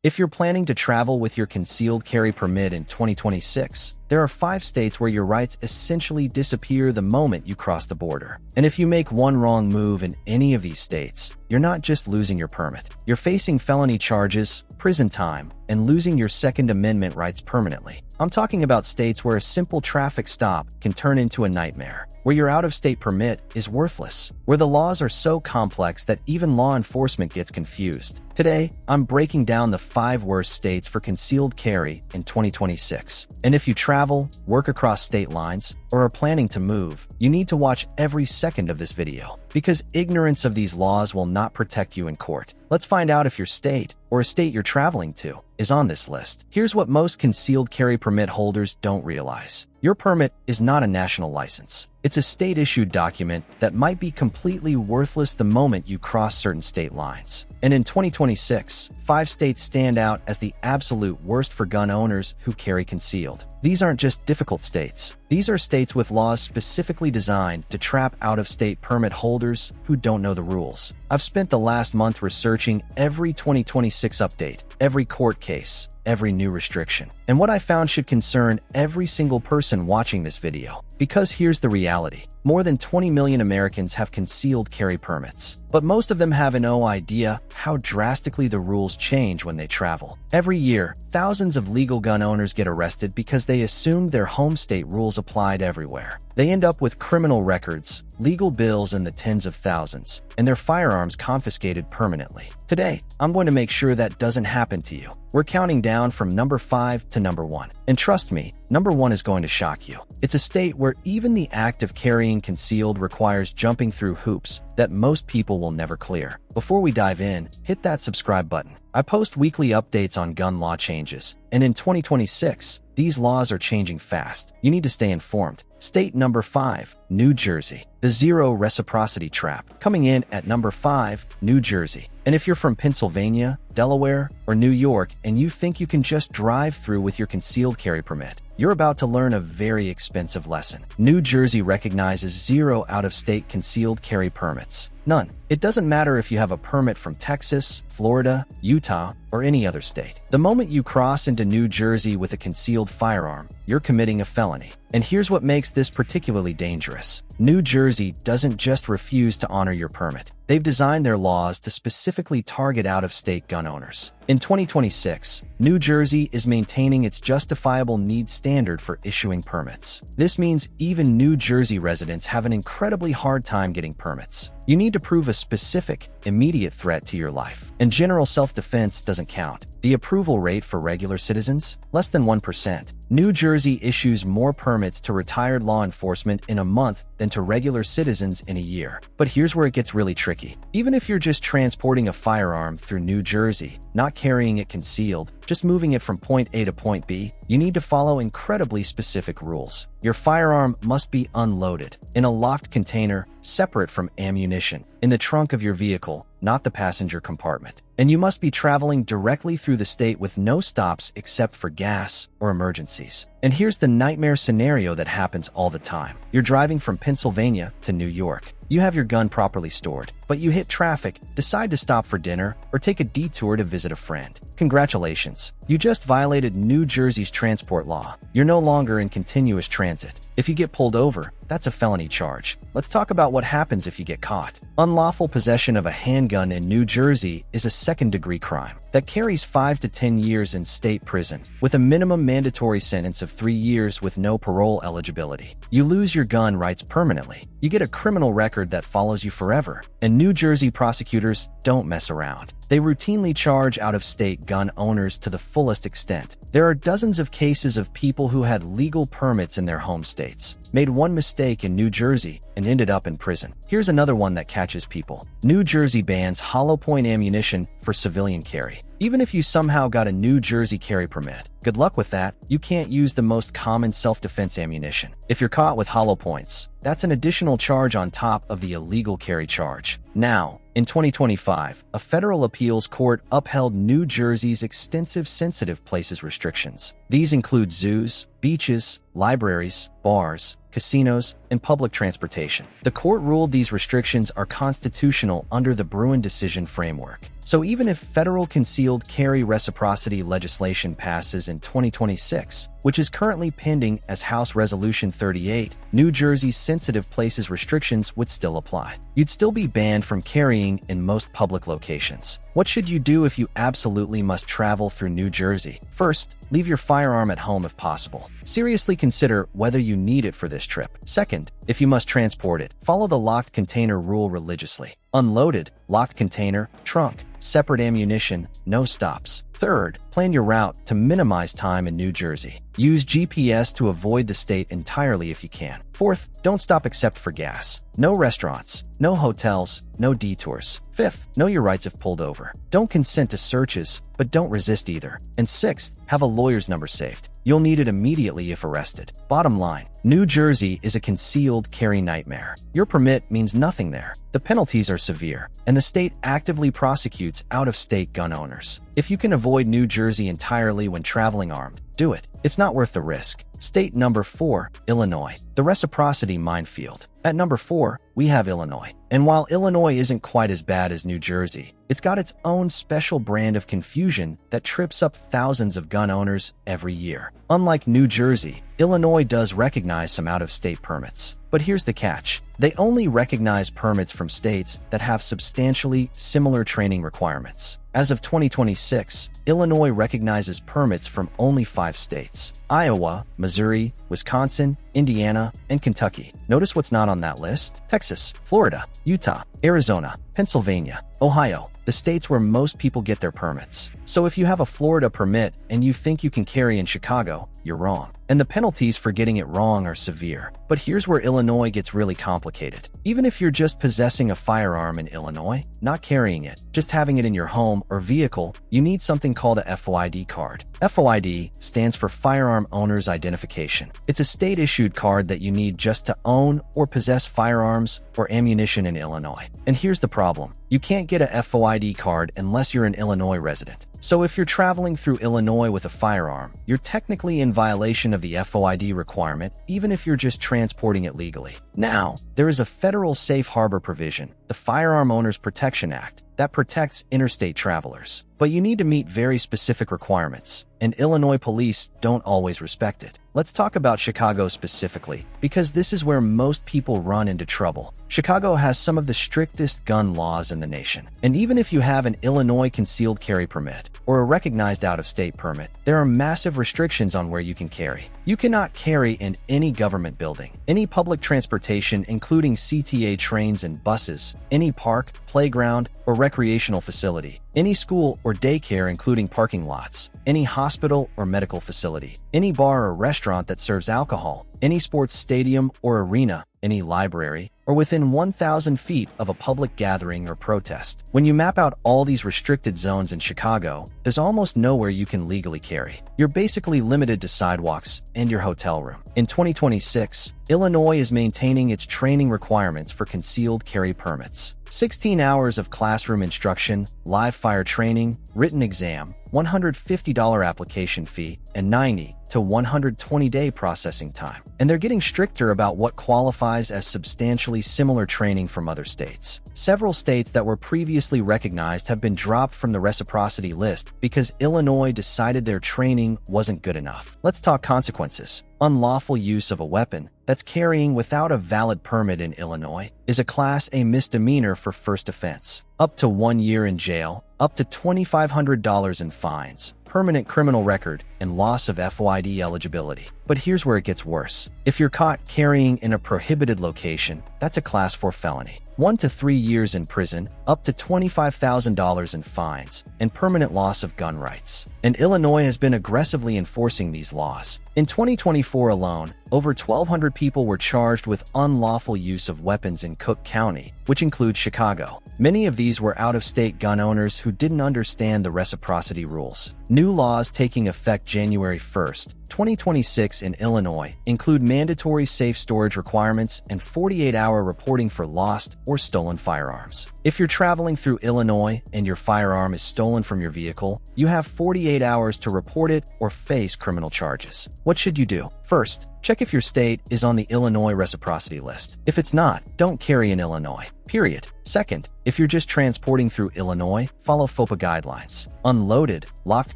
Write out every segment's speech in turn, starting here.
If you're planning to travel with your concealed carry permit in 2026, there are 5 states where your rights essentially disappear the moment you cross the border. And if you make one wrong move in any of these states, you're not just losing your permit. You're facing felony charges, prison time, and losing your Second Amendment rights permanently. I'm talking about states where a simple traffic stop can turn into a nightmare, where your out-of-state permit is worthless, where the laws are so complex that even law enforcement gets confused. Today, I'm breaking down the 5 worst states for concealed carry in 2026. And if you travel, work across state lines, or are planning to move, you need to watch every second of this video, because ignorance of these laws will not protect you in court. Let's find out if your state, or a state you're traveling to, is on this list. Here's what most concealed carry permit holders don't realize. Your permit is not a national license. It's a state-issued document that might be completely worthless the moment you cross certain state lines. And in 2026, 5 states stand out as the absolute worst for gun owners who carry concealed. These aren't just difficult states. These are states with laws specifically designed to trap out-of-state permit holders who don't know the rules. I've spent the last month researching every 2026 update, every court case, every new restriction. And what I found should concern every single person watching this video. Because here's the reality. More than 20 million Americans have concealed carry permits, but most of them have no idea how drastically the rules change when they travel. Every year, thousands of legal gun owners get arrested because they assumed their home state rules applied everywhere. They end up with criminal records, legal bills in the tens of thousands, and their firearms confiscated permanently. Today, I'm going to make sure that doesn't happen to you. We're counting down from number 5 to number 1. And trust me, number 1 is going to shock you. It's a state where even the act of carrying concealed requires jumping through hoops that most people will never clear. Before we dive in, hit that subscribe button. I post weekly updates on gun law changes, and in 2026, these laws are changing fast. You need to stay informed. State number 5, New Jersey. The zero reciprocity trap. Coming in at number 5, New Jersey. And if you're from Pennsylvania, Delaware, or New York and you think you can just drive through with your concealed carry permit, you're about to learn a very expensive lesson. New Jersey recognizes 0 out-of-state concealed carry permits. None. It doesn't matter if you have a permit from Texas, Florida, Utah, or any other state. The moment you cross into New Jersey with a concealed firearm, you're committing a felony. And here's what makes this particularly dangerous. New Jersey doesn't just refuse to honor your permit. They've designed their laws to specifically target out-of-state gun owners. In 2026, New Jersey is maintaining its justifiable need standard for issuing permits. This means even New Jersey residents have an incredibly hard time getting permits. You need to prove a specific, immediate threat to your life. And general self-defense doesn't count. The approval rate for regular citizens? Less than 1%. New Jersey issues more permits to retired law enforcement in a month than to regular citizens in a year. But here's where it gets really tricky. Even if you're just transporting a firearm through New Jersey, not carrying it concealed, just moving it from point A to point B, you need to follow incredibly specific rules. Your firearm must be unloaded, in a locked container, separate from ammunition, in the trunk of your vehicle, not the passenger compartment. And you must be traveling directly through the state with no stops except for gas or emergencies. And here's the nightmare scenario that happens all the time. You're driving from Pennsylvania to New York. You have your gun properly stored, but you hit traffic, decide to stop for dinner, or take a detour to visit a friend. Congratulations. You just violated New Jersey's transport law. You're no longer in continuous transit. If you get pulled over, that's a felony charge. Let's talk about what happens if you get caught. Unlawful possession of a handgun in New Jersey is a second-degree crime that carries 5 to 10 years in state prison, with a minimum mandatory sentence of 3 years with no parole eligibility. You lose your gun rights permanently. You get a criminal record that follows you forever. And New Jersey prosecutors don't mess around. They routinely charge out-of-state gun owners to the fullest extent. There are dozens of cases of people who had legal permits in their home states, made one mistake in New Jersey, and ended up in prison. Here's another one that catches people. New Jersey bans hollow point ammunition for civilian carry. Even if you somehow got a New Jersey carry permit, good luck with that. You can't use the most common self-defense ammunition. If you're caught with hollow points, that's an additional charge on top of the illegal carry charge. Now, in 2025, a federal appeals court upheld New Jersey's extensive sensitive places restrictions. These include zoos, beaches, libraries, bars, casinos, and public transportation. The court ruled these restrictions are constitutional under the Bruin decision framework. So even if federal concealed carry reciprocity legislation passes in 2026, which is currently pending as House Resolution 38, New Jersey's sensitive places restrictions would still apply. You'd still be banned from carrying in most public locations. What should you do if you absolutely must travel through New Jersey? First, leave your firearm at home if possible. Seriously consider whether you need it for this trip. Second, if you must transport it, follow the locked container rule religiously. Unloaded, locked container, trunk, separate ammunition, no stops. Third, plan your route to minimize time in New Jersey. Use GPS to avoid the state entirely if you can. Fourth, don't stop except for gas. No restaurants, no hotels, no detours. Fifth, know your rights if pulled over. Don't consent to searches, but don't resist either. And sixth, have a lawyer's number saved. You'll need it immediately if arrested. Bottom line, New Jersey is a concealed carry nightmare. Your permit means nothing there. The penalties are severe, and the state actively prosecutes out-of-state gun owners. If you can avoid New Jersey entirely when traveling armed, do it. It's not worth the risk. State number 4, Illinois, the reciprocity minefield. At number 4, we have Illinois. And while Illinois isn't quite as bad as New Jersey, it's got its own special brand of confusion that trips up thousands of gun owners every year. Unlike New Jersey, Illinois does recognize some out-of-state permits. But here's the catch. They only recognize permits from states that have substantially similar training requirements. As of 2026, Illinois recognizes permits from only 5 states: Iowa, Missouri, Wisconsin, Indiana, and Kentucky. Notice what's not on that list: Texas, Florida, Utah, Arizona, Pennsylvania, Ohio, the states where most people get their permits. So if you have a Florida permit and you think you can carry in Chicago, you're wrong. And the penalties for getting it wrong are severe. But here's where Illinois gets really complicated. Even if you're just possessing a firearm in Illinois, not carrying it, just having it in your home or vehicle, you need something called a FOID card. FOID stands for Firearm Owner's Identification. It's a state-issued card that you need just to own or possess firearms or ammunition in Illinois. And here's the problem. You can't get a FOID card unless you're an Illinois resident. So if you're traveling through Illinois with a firearm, you're technically in violation of the FOID requirement, even if you're just transporting it legally. Now, there is a federal safe harbor provision, the Firearm Owners Protection Act, that protects interstate travelers. But you need to meet very specific requirements, and Illinois police don't always respect it. Let's talk about Chicago specifically, because this is where most people run into trouble. Chicago has some of the strictest gun laws in the nation. And even if you have an Illinois concealed carry permit or a recognized out-of-state permit, there are massive restrictions on where you can carry. You cannot carry in any government building, any public transportation including CTA trains and buses, any park, playground, or recreational facility, any school or daycare including parking lots, any hospital or medical facility, any bar or restaurant that serves alcohol, any sports stadium or arena, any library, or within 1,000 feet of a public gathering or protest. When you map out all these restricted zones in Chicago, there's almost nowhere you can legally carry. You're basically limited to sidewalks and your hotel room. In 2026, Illinois is maintaining its training requirements for concealed carry permits. 16 hours of classroom instruction, live fire training, written exam, $150 application fee, and 90 to 120-day processing time. And they're getting stricter about what qualifies as substantially similar training from other states. Several states that were previously recognized have been dropped from the reciprocity list because Illinois decided their training wasn't good enough. Let's talk consequences. Unlawful use of a weapon that's carrying without a valid permit in Illinois is a Class A misdemeanor for first offense. Up to 1 year in jail, up to $2,500 in fines, permanent criminal record, and loss of FOID eligibility. But here's where it gets worse. If you're caught carrying in a prohibited location, that's a Class 4 felony. 1 to 3 years in prison, up to $25,000 in fines, and permanent loss of gun rights. And Illinois has been aggressively enforcing these laws. In 2024 alone, over 1,200 people were charged with unlawful use of weapons in Cook County, which includes Chicago. Many of these were out-of-state gun owners who didn't understand the reciprocity rules. New laws taking effect January 1st, 2026 in Illinois include mandatory safe storage requirements and 48-hour reporting for lost or stolen firearms. If you're traveling through Illinois and your firearm is stolen from your vehicle, you have 48 hours to report it or face criminal charges. What should you do? First, check if your state is on the Illinois reciprocity list. If it's not, don't carry in Illinois. Period. Second, if you're just transporting through Illinois, follow FOPA guidelines. Unloaded, locked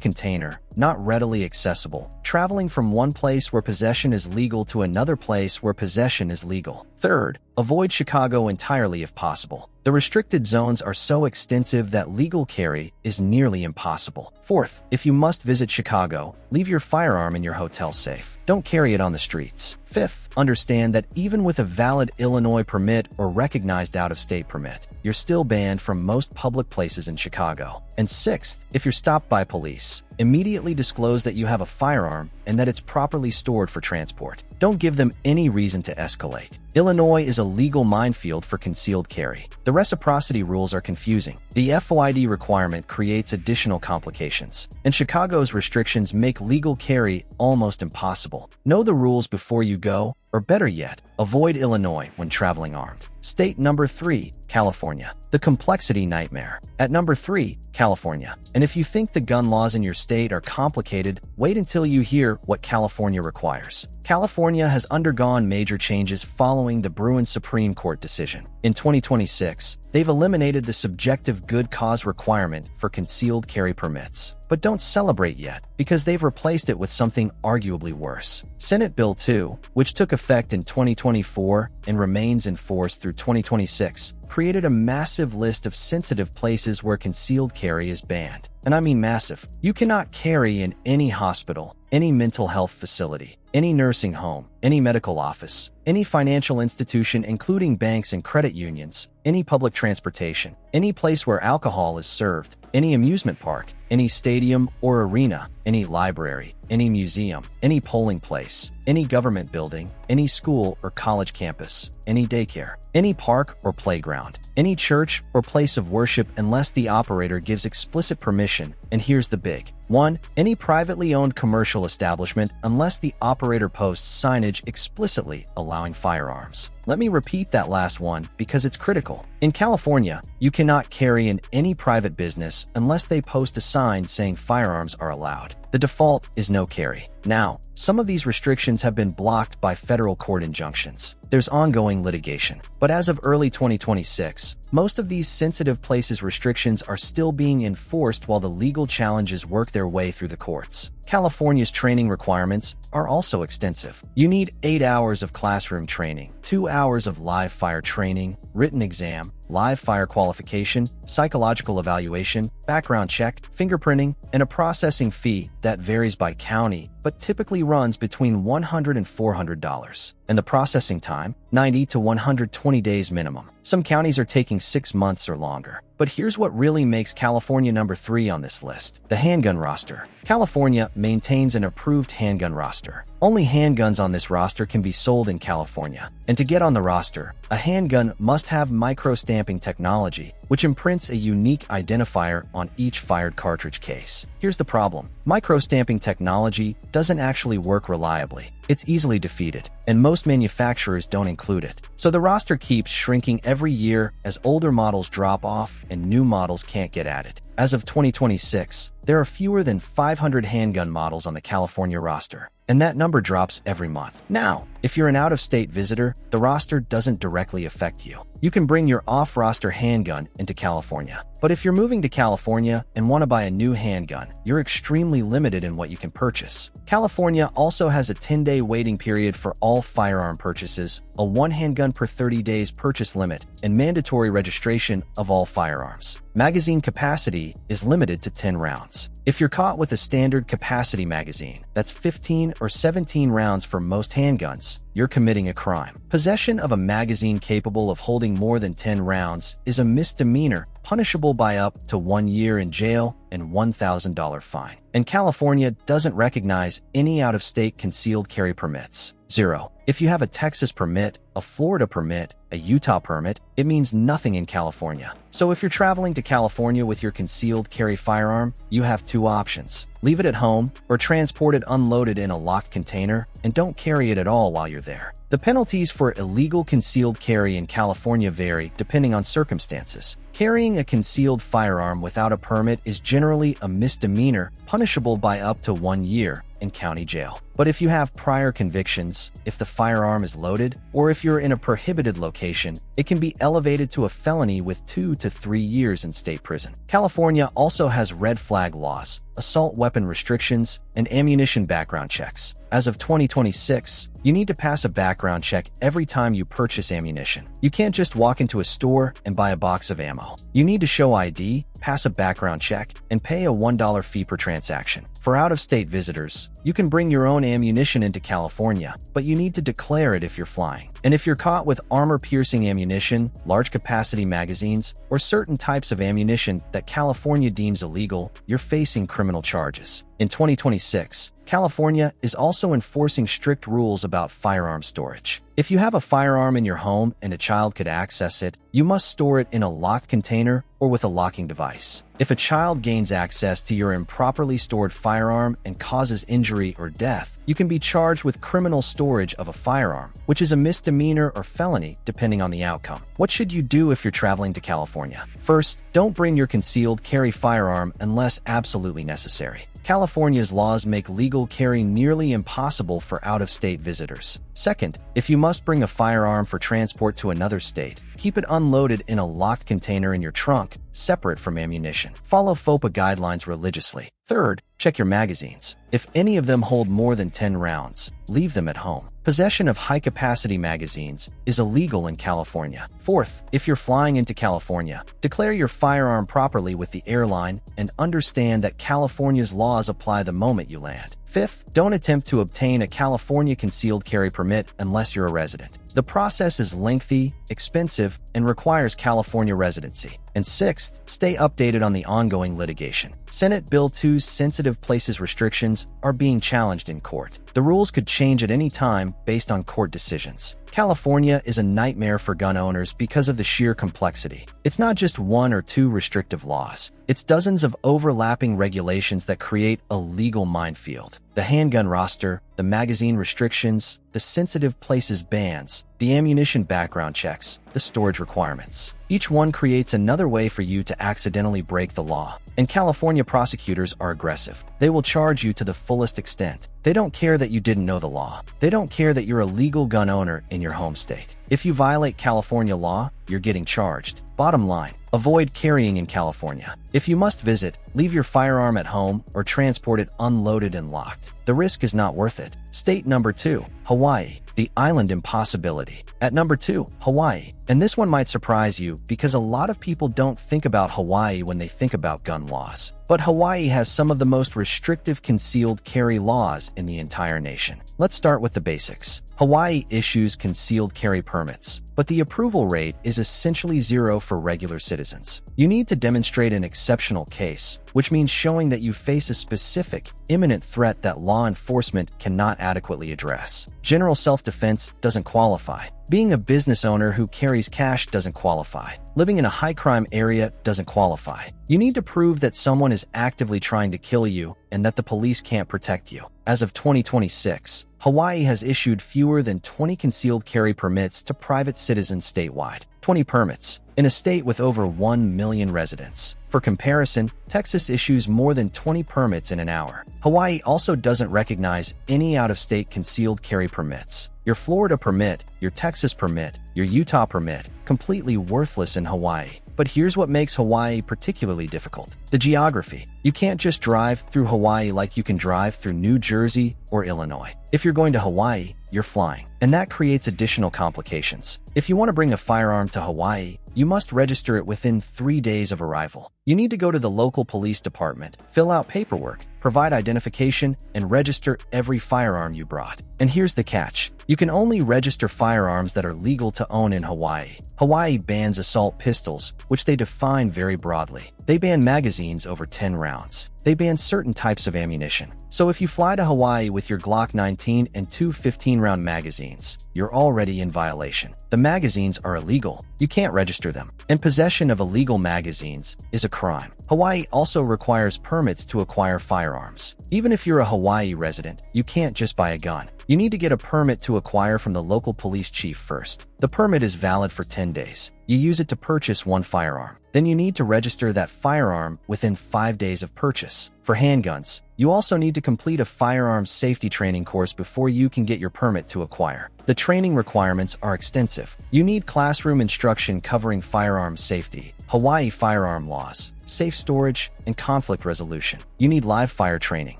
container, not readily accessible. Traveling from one place where possession is legal to another place where possession is legal. Third, avoid Chicago entirely if possible. The restricted zones are so extensive that legal carry is nearly impossible. Fourth, if you must visit Chicago, leave your firearm in your hotel safe. Don't carry it on the streets. Fifth, understand that even with a valid Illinois permit or recognized out-of-state permit, you're still banned from most public places in Chicago. And sixth, if you're stopped by police, immediately disclose that you have a firearm and that it's properly stored for transport. Don't give them any reason to escalate. Illinois is a legal minefield for concealed carry. The reciprocity rules are confusing. The FOID requirement creates additional complications, and Chicago's restrictions make legal carry almost impossible. Know the rules before you go, or better yet, avoid Illinois when traveling armed. State number 3, California. The complexity nightmare. At number 3, California. And if you think the gun laws in your state are complicated, wait until you hear what California requires. California has undergone major changes following the Bruin Supreme Court decision. In 2026, they've eliminated the subjective good cause requirement for concealed carry permits. But don't celebrate yet, because they've replaced it with something arguably worse. Senate Bill 2, which took effect in 2024 and remains in force through 2026, created a massive list of sensitive places where concealed carry is banned. And I mean massive. You cannot carry in any hospital, any mental health facility, any nursing home, any medical office, any financial institution including banks and credit unions, any public transportation, any place where alcohol is served, any amusement park, any stadium or arena, any library, any museum, any polling place, any government building, any school or college campus, any daycare, any park or playground, any church or place of worship unless the operator gives explicit permission. And here's the big one: any privately owned commercial establishment unless the operator posts signage explicitly allowing firearms. Let me repeat that last one because it's critical. In California, you cannot carry in any private business unless they post a sign saying firearms are allowed. The default is no carry. Now, some of these restrictions have been blocked by federal court injunctions. There's ongoing litigation. But as of early 2026, most of these sensitive places restrictions are still being enforced while the legal challenges work their way through the courts. California's training requirements are also extensive. You need 8 hours of classroom training, 2 hours of live fire training, written exam, live fire qualification, psychological evaluation, background check, fingerprinting, and a processing fee that varies by county but typically runs between $100 and $400. And the processing time, 90 to 120 days minimum. Some counties are taking 6 months or longer. But here's what really makes California number 3 on this list: the handgun roster. California maintains an approved handgun roster. Only handguns on this roster can be sold in California. And to get on the roster, a handgun must have micro-stamping technology, which imprints a unique identifier on each fired cartridge case. Here's the problem: micro-stamping technology doesn't actually work reliably. It's easily defeated, and most manufacturers don't include it. So the roster keeps shrinking every year as older models drop off and new models can't get added. As of 2026, there are fewer than 500 handgun models on the California roster, and that number drops every month. Now, if you're an out-of-state visitor, the roster doesn't directly affect you. You can bring your off-roster handgun into California. But if you're moving to California and want to buy a new handgun, you're extremely limited in what you can purchase. California also has a 10-day waiting period for all firearm purchases, a 1 handgun per 30 days purchase limit, and mandatory registration of all firearms. Magazine capacity is limited to 10 rounds. If you're caught with a standard capacity magazine, that's 15 or 17 rounds for most handguns, you're committing a crime. Possession of a magazine capable of holding more than 10 rounds is a misdemeanor, punishable by up to 1 year in jail and $1,000 fine. And California doesn't recognize any out-of-state concealed carry permits. 0. If you have a Texas permit, a Florida permit, a Utah permit, it means nothing in California. So if you're traveling to California with your concealed carry firearm, you have 2 options: leave it at home or transport it unloaded in a locked container, and don't carry it at all while you're there. The penalties for illegal concealed carry in California vary depending on circumstances. Carrying a concealed firearm without a permit is generally a misdemeanor, punishable by up to 1 year in county jail. But if you have prior convictions, if the firearm is loaded, or if you're in a prohibited location, it can be elevated to a felony with 2 to 3 years in state prison. California also has red flag laws, assault weapon restrictions, and ammunition background checks. As of 2026, you need to pass a background check every time you purchase ammunition. You can't just walk into a store and buy a box of ammo. You need to show ID, pass a background check, and pay a $1 fee per transaction. For out-of-state visitors, you can bring your own ammunition into California, but you need to declare it if you're flying. And if you're caught with armor-piercing ammunition, large-capacity magazines, or certain types of ammunition that California deems illegal, you're facing criminal charges. In 2026, California is also enforcing strict rules about firearm storage. If you have a firearm in your home and a child could access it, you must store it in a locked container or with a locking device. If a child gains access to your improperly stored firearm and causes injury or death, you can be charged with criminal storage of a firearm, which is a misdemeanor or felony depending on the outcome. What should you do if you're traveling to California? First, don't bring your concealed carry firearm unless absolutely necessary. California's laws make legal carry nearly impossible for out-of-state visitors. Second, if you must bring a firearm for transport to another state, keep it unloaded in a locked container in your trunk, separate from ammunition. Follow FOPA guidelines religiously. Third, check your magazines. If any of them hold more than 10 rounds, leave them at home. Possession of high-capacity magazines is illegal in California. Fourth, if you're flying into California, declare your firearm properly with the airline and understand that California's laws apply the moment you land. Fifth, don't attempt to obtain a California concealed carry permit unless you're a resident. The process is lengthy, expensive, and requires California residency. And sixth, stay updated on the ongoing litigation. Senate Bill 2's sensitive places restrictions are being challenged in court. The rules could change at any time based on court decisions. California is a nightmare for gun owners because of the sheer complexity. It's not just 1 or 2 restrictive laws. It's dozens of overlapping regulations that create a legal minefield. The handgun roster, the magazine restrictions, the sensitive places bans, the ammunition background checks, the storage requirements. Each one creates another way for you to accidentally break the law. And California prosecutors are aggressive. They will charge you to the fullest extent. They don't care that you didn't know the law. They don't care that you're a legal gun owner in your home state. If you violate California law, you're getting charged. Bottom line, avoid carrying in California. If you must visit, leave your firearm at home or transport it unloaded and locked. The risk is not worth it. State number 2, Hawaii. The island impossibility. At number 2, Hawaii. And this one might surprise you because a lot of people don't think about Hawaii when they think about gun laws. But Hawaii has some of the most restrictive concealed carry laws in the entire nation. Let's start with the basics. Hawaii issues concealed carry permits, but the approval rate is essentially 0 for regular citizens. You need to demonstrate an exceptional case, which means showing that you face a specific, imminent threat that law enforcement cannot adequately address. General self-defense doesn't qualify. Being a business owner who carries cash doesn't qualify. Living in a high-crime area doesn't qualify. You need to prove that someone is actively trying to kill you and that the police can't protect you. As of 2026, Hawaii has issued fewer than 20 concealed carry permits to private citizens statewide. 20 permits in a state with over 1 million residents. For comparison, Texas issues more than 20 permits in an hour. Hawaii also doesn't recognize any out-of-state concealed carry permits. Your Florida permit, your Texas permit, your Utah permit, completely worthless in Hawaii. But here's what makes Hawaii particularly difficult. The geography. You can't just drive through Hawaii like you can drive through New Jersey or Illinois. If you're going to Hawaii, you're flying. And that creates additional complications. If you want to bring a firearm to Hawaii, you must register it within 3 days of arrival. You need to go to the local police department, fill out paperwork, provide identification, and register every firearm you brought. And here's the catch. You can only register firearms that are legal to own in Hawaii. Hawaii bans assault pistols, which they define very broadly. They ban magazines over 10 rounds. They ban certain types of ammunition. So if you fly to Hawaii with your Glock 19 and 2 15-round magazines, you're already in violation. The magazines are illegal. You can't register them. And possession of illegal magazines is a crime. Hawaii also requires permits to acquire firearms. Even if you're a Hawaii resident, you can't just buy a gun. You need to get a permit to acquire from the local police chief first. The permit is valid for 10 days. You use it to purchase one firearm. Then you need to register that firearm within 5 days of purchase. For handguns, you also need to complete a firearms safety training course before you can get your permit to acquire. The training requirements are extensive. You need classroom instruction covering firearms safety, Hawaii firearm laws, safe storage, and conflict resolution. You need live fire training.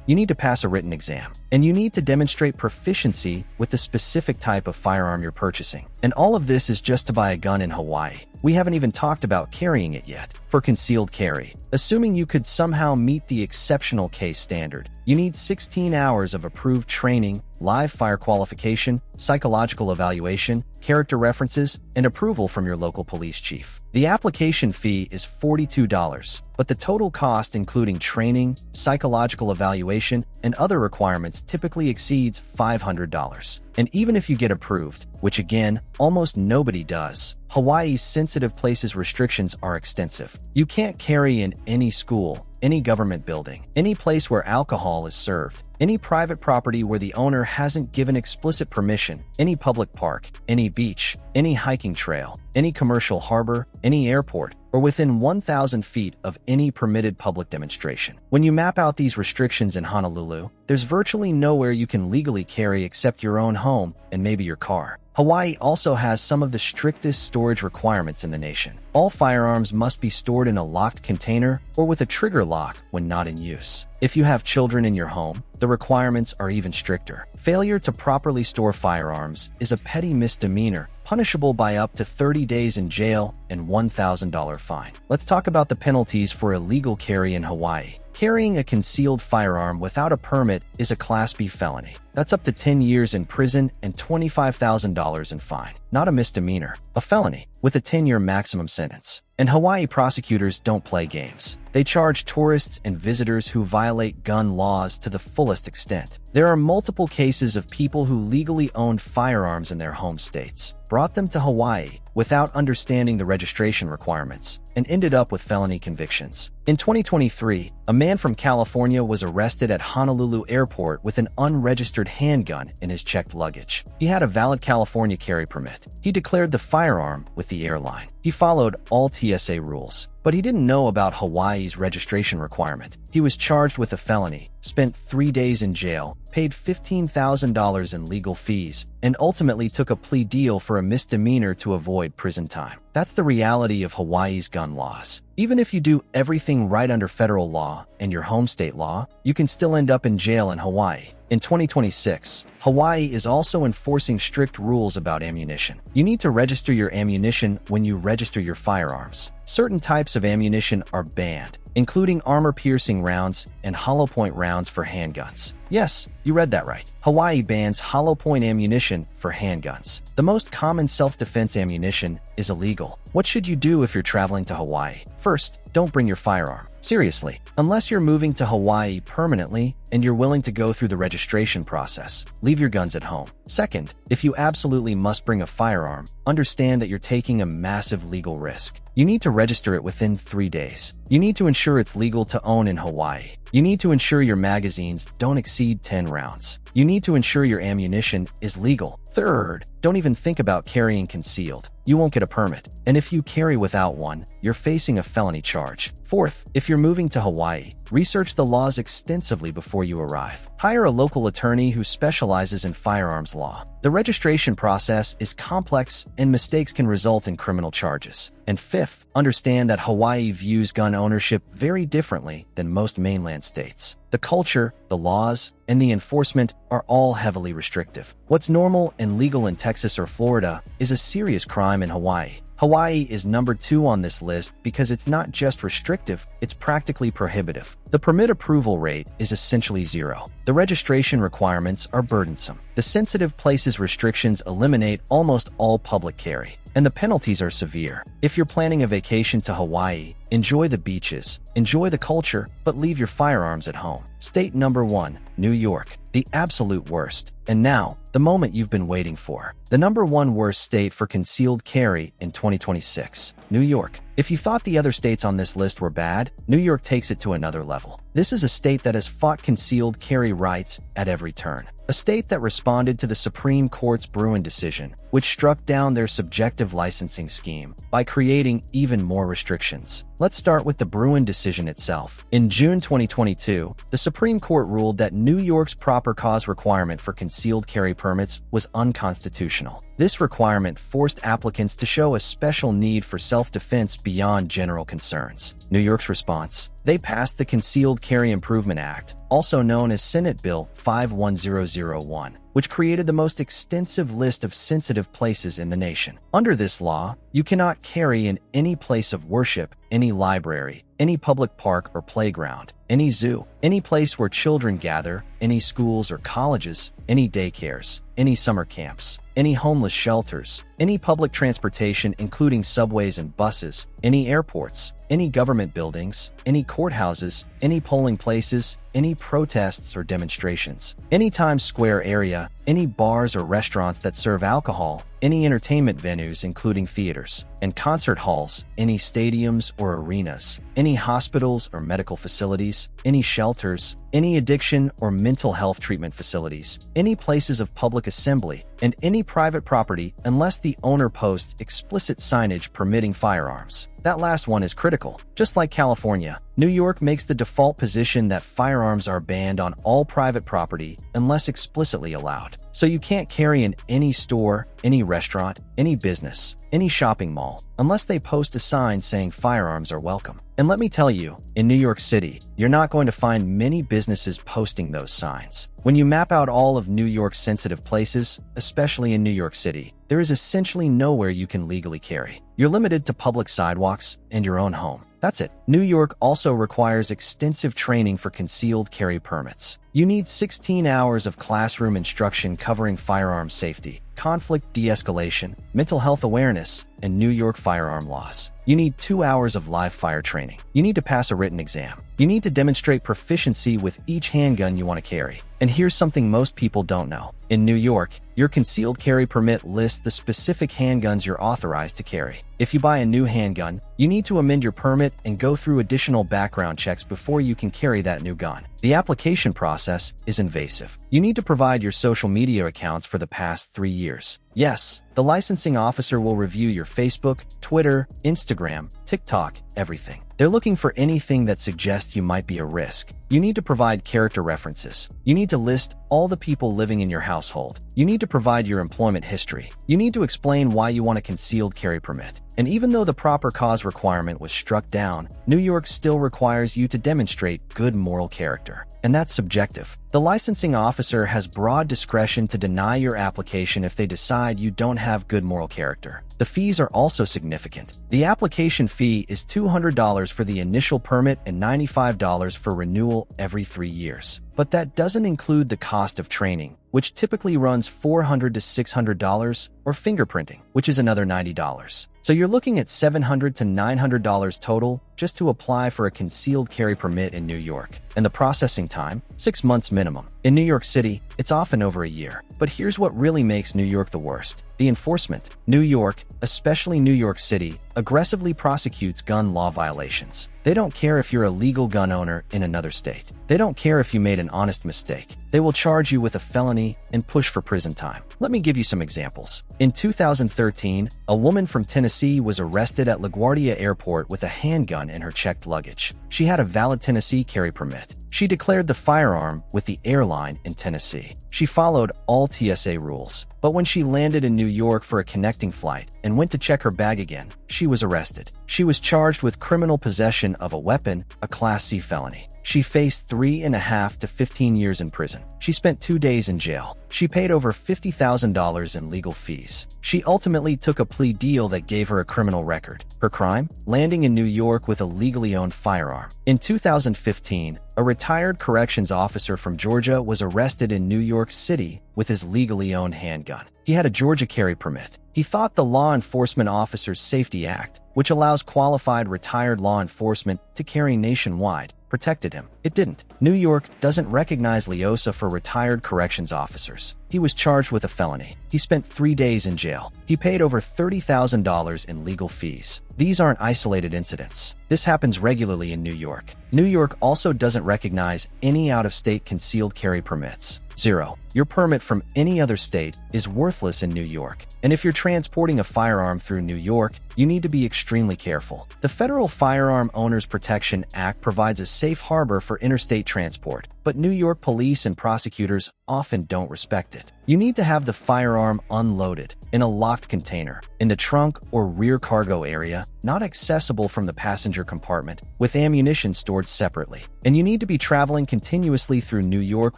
You need to pass a written exam. And you need to demonstrate proficiency with the specific type of firearm you're purchasing. And all of this is just to buy a gun in Hawaii. We haven't even talked about carrying it yet. For concealed carry, assuming you could somehow meet the exceptional case standard, you need 16 hours of approved training, live fire qualification, psychological evaluation, character references, and approval from your local police chief. The application fee is $42, but the total cost including training, psychological evaluation, and other requirements typically exceeds $500. And even if you get approved, which again, almost nobody does, Hawaii's sensitive places restrictions are extensive. You can't carry in any school, any government building, any place where alcohol is served, any private property where the owner hasn't given explicit permission, any public park, any beach, any hiking trail, any commercial harbor, any airport, or within 1,000 feet of any permitted public demonstration. When you map out these restrictions in Honolulu, there's virtually nowhere you can legally carry except your own home and maybe your car. Hawaii also has some of the strictest storage requirements in the nation. All firearms must be stored in a locked container or with a trigger lock when not in use. If you have children in your home, the requirements are even stricter. Failure to properly store firearms is a petty misdemeanor, punishable by up to 30 days in jail and $1,000 fine. Let's talk about the penalties for illegal carry in Hawaii. Carrying a concealed firearm without a permit is a Class B felony. That's up to 10 years in prison and $25,000 in fine. Not a misdemeanor, a felony, with a 10-year maximum sentence. And Hawaii prosecutors don't play games. They charge tourists and visitors who violate gun laws to the fullest extent. There are multiple cases of people who legally owned firearms in their home states, brought them to Hawaii without understanding the registration requirements, and ended up with felony convictions. In 2023, a man from California was arrested at Honolulu Airport with an unregistered handgun in his checked luggage. He had a valid California carry permit. He declared the firearm with the airline. He followed all TSA rules, but he didn't know about Hawaii's registration requirement. He was charged with a felony, spent 3 days in jail, paid $15,000 in legal fees, and ultimately took a plea deal for a misdemeanor to avoid prison time. That's the reality of Hawaii's gun laws. Even if you do everything right under federal law and your home state law, you can still end up in jail in Hawaii. In 2026, Hawaii is also enforcing strict rules about ammunition. You need to register your ammunition when you register your firearms. Certain types of ammunition are banned, including armor-piercing rounds and hollow-point rounds for handguns. Yes, you read that right. Hawaii bans hollow-point ammunition for handguns. The most common self-defense ammunition is illegal. What should you do if you're traveling to Hawaii? First, don't bring your firearm. Seriously, unless you're moving to Hawaii permanently and you're willing to go through the registration process, leave your guns at home. Second, if you absolutely must bring a firearm, understand that you're taking a massive legal risk. You need to register it within 3 days. You need to ensure it's legal to own in Hawaii. You need to ensure your magazines don't exceed 10 rounds. You need to ensure your ammunition is legal. Third, don't even think about carrying concealed. You won't get a permit. And if you carry without one, you're facing a felony charge. Fourth, if you're moving to Hawaii, research the laws extensively before you arrive. Hire a local attorney who specializes in firearms law. The registration process is complex and mistakes can result in criminal charges. And fifth, understand that Hawaii views gun ownership very differently than most mainland states. The culture, the laws, and the enforcement are all heavily restrictive. What's normal and legal in Texas or Florida is a serious crime in Hawaii. Hawaii is number 2 on this list because it's not just restrictive, it's practically prohibitive. The permit approval rate is essentially zero. The registration requirements are burdensome. The sensitive places restrictions eliminate almost all public carry, and the penalties are severe. If you're planning a vacation to Hawaii, enjoy the beaches, enjoy the culture, but leave your firearms at home. State number 1, New York, the absolute worst. And now, the moment you've been waiting for. The number 1 worst state for concealed carry in 2026, New York. If you thought the other states on this list were bad, New York takes it to another level. This is a state that has fought concealed carry rights at every turn. A state that responded to the Supreme Court's Bruen decision, which struck down their subjective licensing scheme by creating even more restrictions. Let's start with the Bruen decision itself. In June 2022, the Supreme Court ruled that New York's proper cause requirement for concealed carry permits was unconstitutional. This requirement forced applicants to show a special need for self-defense beyond general concerns. New York's response: they passed the Concealed Carry Improvement Act, also known as Senate Bill 51001, which created the most extensive list of sensitive places in the nation. Under this law, you cannot carry in any place of worship, any library, any public park or playground, any zoo, any place where children gather, any schools or colleges, any daycares, any summer camps, any homeless shelters, any public transportation including subways and buses, any airports, any government buildings, any courthouses, any polling places, any protests or demonstrations, any Times Square area, any bars or restaurants that serve alcohol, any entertainment venues including theaters and concert halls, any stadiums or arenas, any hospitals or medical facilities, any shelters, any addiction or mental health treatment facilities, any places of public assembly, and any private property unless the owner posts explicit signage permitting firearms. That last one is critical. Just like California, New York makes the default position that firearms are banned on all private property unless explicitly allowed. So you can't carry in any store, any restaurant, any business, any shopping mall, unless they post a sign saying firearms are welcome. And let me tell you, in New York City, you're not going to find many businesses posting those signs. When you map out all of New York's sensitive places, especially in New York City, there is essentially nowhere you can legally carry. You're limited to public sidewalks and your own home. That's it. New York also requires extensive training for concealed carry permits. You need 16 hours of classroom instruction covering firearm safety, conflict de-escalation, mental health awareness, and New York firearm laws. You need 2 hours of live fire training. You need to pass a written exam. You need to demonstrate proficiency with each handgun you want to carry. And here's something most people don't know. In New York, your concealed carry permit lists the specific handguns you're authorized to carry. If you buy a new handgun, you need to amend your permit and go through additional background checks before you can carry that new gun. The application process is invasive. You need to provide your social media accounts for the past 3 years. Yes, the licensing officer will review your Facebook, Twitter, Instagram, TikTok, everything. They're looking for anything that suggests you might be a risk. You need to provide character references. You need to list all the people living in your household. You need to provide your employment history. You need to explain why you want a concealed carry permit. And even though the proper cause requirement was struck down, New York still requires you to demonstrate good moral character. And that's subjective. The licensing officer has broad discretion to deny your application if they decide you don't have good moral character. The fees are also significant. The application fee is $200 for the initial permit and $95 for renewal every 3 years. But that doesn't include the cost of training, which typically runs $400 to $600, or fingerprinting, which is another $90. So you're looking at $700 to $900 total just to apply for a concealed carry permit in New York. And the processing time, 6 months minimum. In New York City, it's often over a year. But here's what really makes New York the worst. The enforcement. New York, especially New York City, aggressively prosecutes gun law violations. They don't care if you're a legal gun owner in another state. They don't care if you made an honest mistake. They will charge you with a felony and push for prison time. Let me give you some examples. In 2013, a woman from Tennessee was arrested at LaGuardia Airport with a handgun in her checked luggage. She had a valid Tennessee carry permit. She declared the firearm with the airline in Tennessee. She followed all TSA rules. But when she landed in New York for a connecting flight and went to check her bag again, she was arrested. She was charged with criminal possession of a weapon, a Class C felony. She faced 3.5 to 15 years in prison. She spent 2 days in jail. She paid over $50,000 in legal fees. She ultimately took a plea deal that gave her a criminal record. Her crime? Landing in New York with a legally owned firearm. In 2015, a retired corrections officer from Georgia was arrested in New York City with his legally owned handgun. He had a Georgia carry permit. He thought the Law Enforcement Officers Safety Act, which allows qualified retired law enforcement to carry nationwide, protected him. It didn't. New York doesn't recognize LEOSA for retired corrections officers. He was charged with a felony. He spent 3 days in jail. He paid over $30,000 in legal fees. These aren't isolated incidents. This happens regularly in New York. New York also doesn't recognize any out-of-state concealed carry permits. 0. Your permit from any other state is worthless in New York. And if you're transporting a firearm through New York, you need to be extremely careful. The Federal Firearm Owners Protection Act provides a safe harbor for interstate transport, but New York police and prosecutors often don't respect it. You need to have the firearm unloaded in a locked container, in the trunk or rear cargo area, not accessible from the passenger compartment, with ammunition stored separately. And you need to be traveling continuously through New York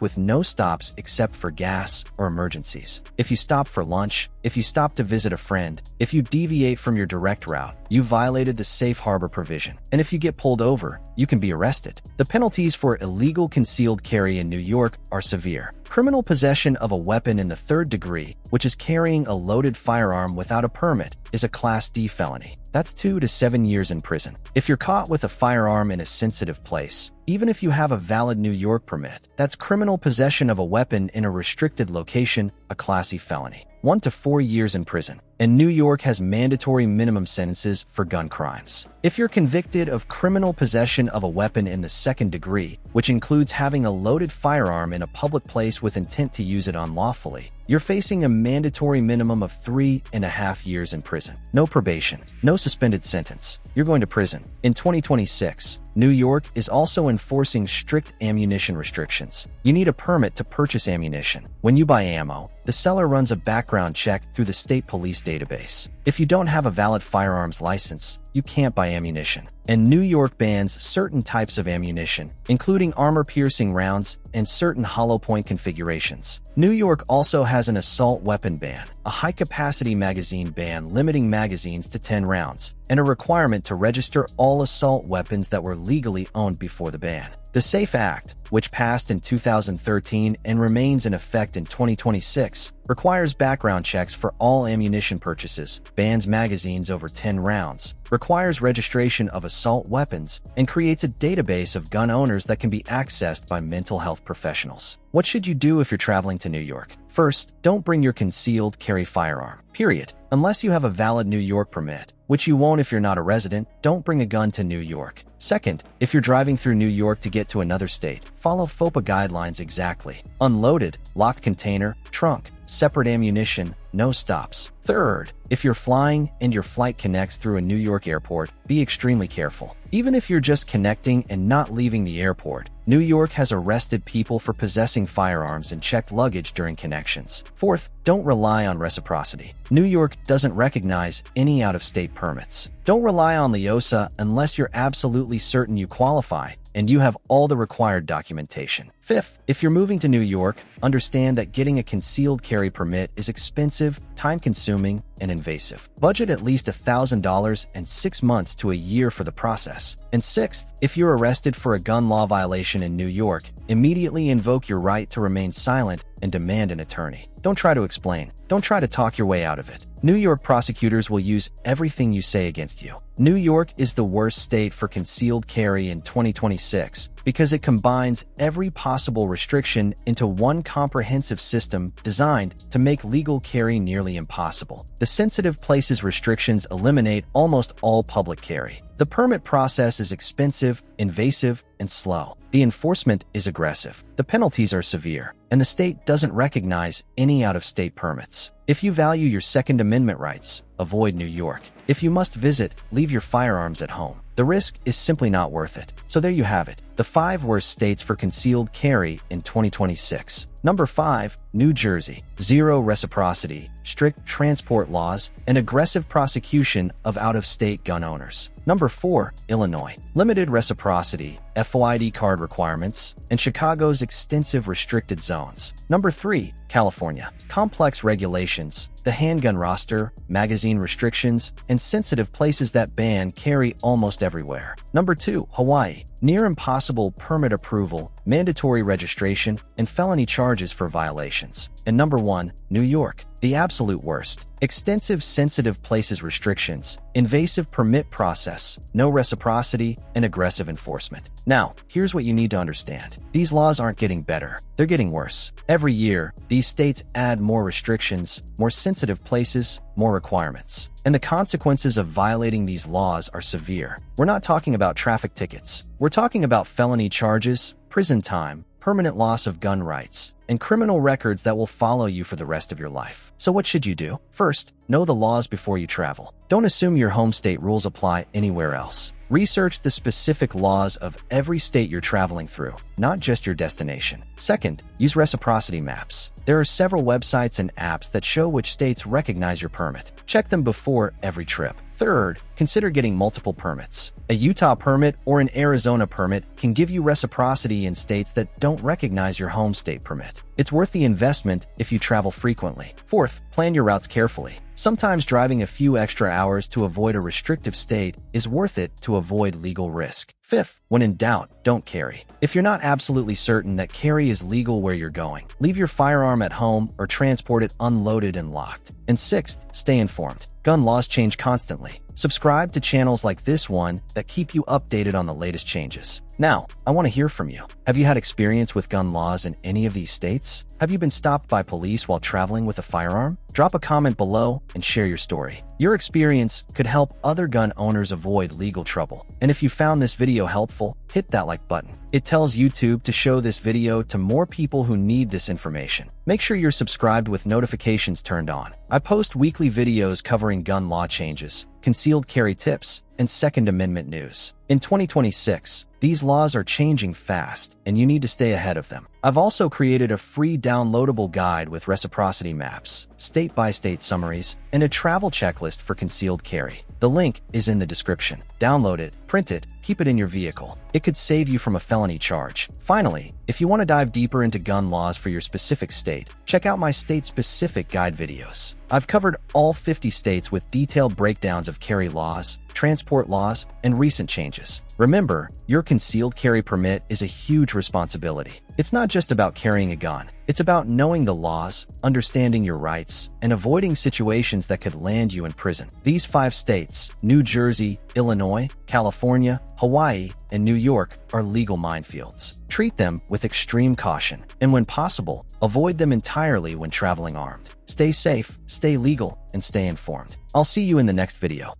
with no stops except for gas or emergencies. If you stop for lunch, if you stop to visit a friend, if you deviate from your direct route, you violated the safe harbor provision. And if you get pulled over, you can be arrested. The penalties for illegal concealed carry in New York are severe. Criminal possession of a weapon in the 3rd degree, which is carrying a loaded firearm without a permit, is a Class D felony. That's 2 to 7 years in prison. If you're caught with a firearm in a sensitive place, even if you have a valid New York permit, that's criminal possession of a weapon in a restricted location, a Class E felony. 1 to 4 years in prison. And New York has mandatory minimum sentences for gun crimes. If you're convicted of criminal possession of a weapon in the 2nd degree, which includes having a loaded firearm in a public place with intent to use it unlawfully, you're facing a mandatory minimum of 3.5 years in prison. No probation, no suspended sentence. You're going to prison. In 2026, New York is also enforcing strict ammunition restrictions. You need a permit to purchase ammunition. When you buy ammo, the seller runs a background check through the state police database. If you don't have a valid firearms license, you can't buy ammunition. And New York bans certain types of ammunition, including armor-piercing rounds and certain hollow point configurations. New York also has an assault weapon ban, a high-capacity magazine ban limiting magazines to 10 rounds, and a requirement to register all assault weapons that were legally owned before the ban. The SAFE Act, which passed in 2013 and remains in effect in 2026, requires background checks for all ammunition purchases, bans magazines over 10 rounds, requires registration of assault weapons, and creates a database of gun owners that can be accessed by mental health professionals. What should you do if you're traveling to New York? First, don't bring your concealed carry firearm, period. Unless you have a valid New York permit, which you won't if you're not a resident, don't bring a gun to New York. Second, if you're driving through New York to get to another state, follow FOPA guidelines exactly. Unloaded, locked container, trunk, separate ammunition, no stops. Third, if you're flying and your flight connects through a New York airport, be extremely careful. Even if you're just connecting and not leaving the airport, New York has arrested people for possessing firearms and checked luggage during connections. Fourth, don't rely on reciprocity. New York doesn't recognize any out-of-state permits. Don't rely on LEOSA unless you're absolutely certain you qualify and you have all the required documentation. Fifth, if you're moving to New York, understand that getting a concealed carry permit is expensive, time-consuming, and invasive. Budget at least $1,000 and 6 months to a year for the process. And sixth, if you're arrested for a gun law violation in New York, immediately invoke your right to remain silent and demand an attorney. Don't try to explain. Don't try to talk your way out of it. New York prosecutors will use everything you say against you. New York is the worst state for concealed carry in 2026 because it combines every possible restriction into one comprehensive system designed to make legal carry nearly impossible. The sensitive places restrictions eliminate almost all public carry. The permit process is expensive, invasive, and slow. The enforcement is aggressive. The penalties are severe, and the state doesn't recognize any out-of-state permits. If you value your Second Amendment rights, avoid New York. If you must visit, leave your firearms at home. The risk is simply not worth it. So there you have it. The 5 worst states for concealed carry in 2026. Number 5, New Jersey. Zero reciprocity, strict transport laws, and aggressive prosecution of out-of-state gun owners. Number 4, Illinois. Limited reciprocity, FOID card requirements, and Chicago's extensive restricted zones. Number 3, California. Complex regulations, the handgun roster, magazine restrictions, and sensitive places that ban carry almost everywhere. Number 2. Hawaii. Near impossible permit approval, mandatory registration, and felony charges for violations. And number 1. New York. The absolute worst. Extensive sensitive places restrictions, invasive permit process, no reciprocity, and aggressive enforcement. Now, here's what you need to understand. These laws aren't getting better. They're getting worse. Every year, these states add more restrictions, more sensitive places, more requirements. And the consequences of violating these laws are severe. We're not talking about traffic tickets. We're talking about felony charges, prison time, permanent loss of gun rights, and criminal records that will follow you for the rest of your life. So what should you do? First, know the laws before you travel. Don't assume your home state rules apply anywhere else. Research the specific laws of every state you're traveling through, not just your destination. Second, use reciprocity maps. There are several websites and apps that show which states recognize your permit. Check them before every trip. Third, consider getting multiple permits. A Utah permit or an Arizona permit can give you reciprocity in states that don't recognize your home state permit. It's worth the investment if you travel frequently. Fourth, plan your routes carefully. Sometimes driving a few extra hours to avoid a restrictive state is worth it to avoid legal risk. Fifth, when in doubt, don't carry. If you're not absolutely certain that carry is legal where you're going, leave your firearm at home or transport it unloaded and locked. And sixth, stay informed. Gun laws change constantly. Subscribe to channels like this one that keep you updated on the latest changes. Now, I want to hear from you. Have you had experience with gun laws in any of these states? Have you been stopped by police while traveling with a firearm? Drop a comment below and share your story. Your experience could help other gun owners avoid legal trouble. And if you found this video helpful, hit that like button. It tells YouTube to show this video to more people who need this information. Make sure you're subscribed with notifications turned on. I post weekly videos covering gun law changes, concealed carry tips, and Second Amendment news. In 2026, these laws are changing fast, and you need to stay ahead of them. I've also created a free downloadable guide with reciprocity maps, state-by-state summaries, and a travel checklist for concealed carry. The link is in the description. Download it, print it, keep it in your vehicle. It could save you from a felony charge. Finally, if you want to dive deeper into gun laws for your specific state, check out my state-specific guide videos. I've covered all 50 states with detailed breakdowns of carry laws, transport laws, and recent changes. Remember, your concealed carry permit is a huge responsibility. It's not just about carrying a gun. It's about knowing the laws, understanding your rights, and avoiding situations that could land you in prison. These 5 states, New Jersey, Illinois, California, Hawaii, and New York, are legal minefields. Treat them with extreme caution, and when possible, avoid them entirely when traveling armed. Stay safe, stay legal, and stay informed. I'll see you in the next video.